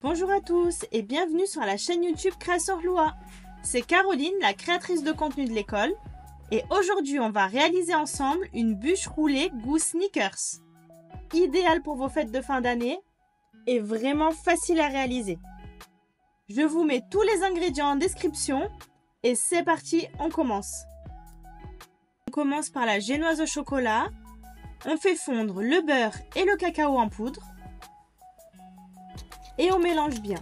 Bonjour à tous et bienvenue sur la chaîne YouTube Créateur Loa. C'est Caroline, la créatrice de contenu de l'école, et aujourd'hui on va réaliser ensemble une bûche roulée goût sneakers. Idéale pour vos fêtes de fin d'année et vraiment facile à réaliser. Je vous mets tous les ingrédients en description et c'est parti, on commence. On commence par la génoise au chocolat. On fait fondre le beurre et le cacao en poudre. Et on mélange bien.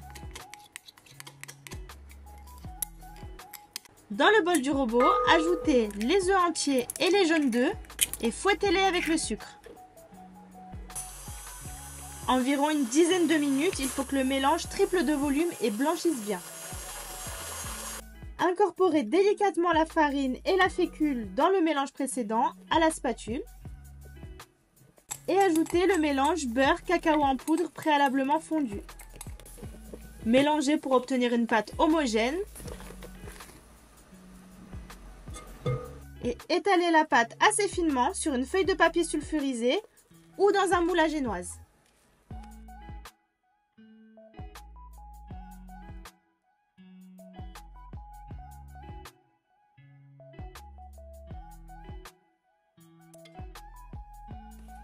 Dans le bol du robot, ajoutez les œufs entiers et les jaunes d'œufs et fouettez-les avec le sucre. Environ une dizaine de minutes, il faut que le mélange triple de volume et blanchisse bien. Incorporez délicatement la farine et la fécule dans le mélange précédent à la spatule. Et ajoutez le mélange beurre cacao en poudre préalablement fondu. Mélangez pour obtenir une pâte homogène. Et étalez la pâte assez finement sur une feuille de papier sulfurisé ou dans un moule à génoise.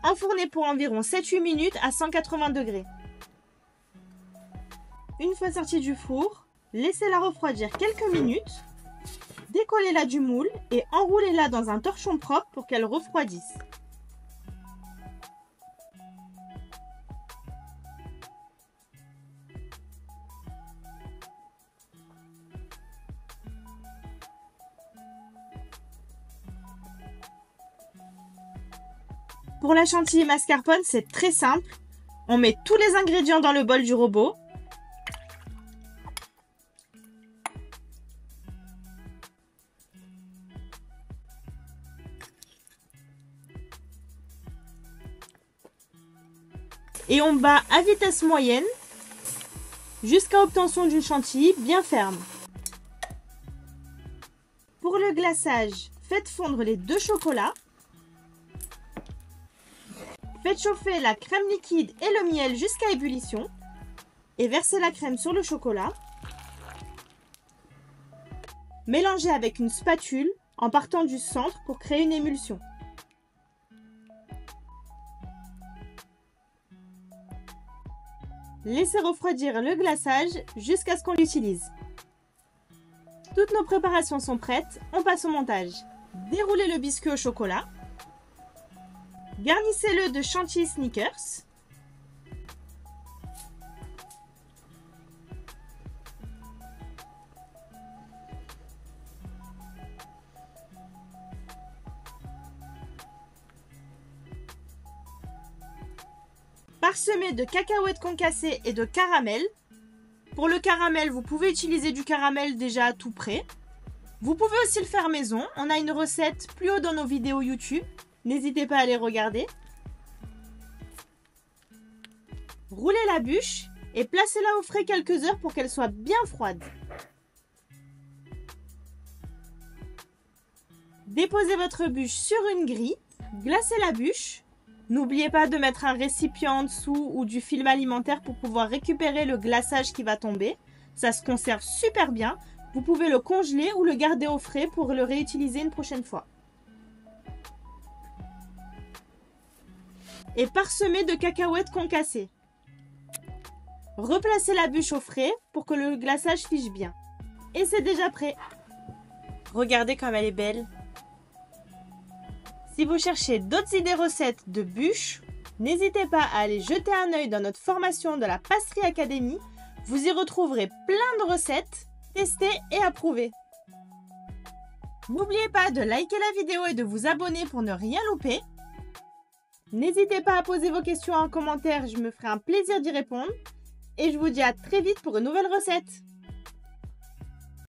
Enfournez pour environ 7-8 minutes à 180 degrés. Une fois sortie du four, laissez-la refroidir quelques minutes, décollez-la du moule et enroulez-la dans un torchon propre pour qu'elle refroidisse. Pour la chantilly mascarpone, c'est très simple. On met tous les ingrédients dans le bol du robot. Et on bat à vitesse moyenne jusqu'à obtention d'une chantilly bien ferme. Pour le glaçage, faites fondre les deux chocolats. Faites chauffer la crème liquide et le miel jusqu'à ébullition et versez la crème sur le chocolat. Mélangez avec une spatule en partant du centre pour créer une émulsion. Laissez refroidir le glaçage jusqu'à ce qu'on l'utilise. Toutes nos préparations sont prêtes, on passe au montage. Déroulez le biscuit au chocolat. Garnissez-le de chantilly sneakers. Parsemez de cacahuètes concassées et de caramel. Pour le caramel, vous pouvez utiliser du caramel déjà tout prêt. Vous pouvez aussi le faire maison. On a une recette plus haut dans nos vidéos YouTube. N'hésitez pas à les regarder. Roulez la bûche et placez-la au frais quelques heures pour qu'elle soit bien froide. Déposez votre bûche sur une grille. Glacez la bûche. N'oubliez pas de mettre un récipient en dessous ou du film alimentaire pour pouvoir récupérer le glaçage qui va tomber. Ça se conserve super bien. Vous pouvez le congeler ou le garder au frais pour le réutiliser une prochaine fois. Et parsemez de cacahuètes concassées. Replacez la bûche au frais pour que le glaçage fiche bien. Et c'est déjà prêt. Regardez comme elle est belle. Si vous cherchez d'autres idées recettes de bûches, n'hésitez pas à aller jeter un œil dans notre formation de la Pâtisserie Academy. Vous y retrouverez plein de recettes, testées et approuvées. N'oubliez pas de liker la vidéo et de vous abonner pour ne rien louper. N'hésitez pas à poser vos questions en commentaire, je me ferai un plaisir d'y répondre. Et je vous dis à très vite pour une nouvelle recette.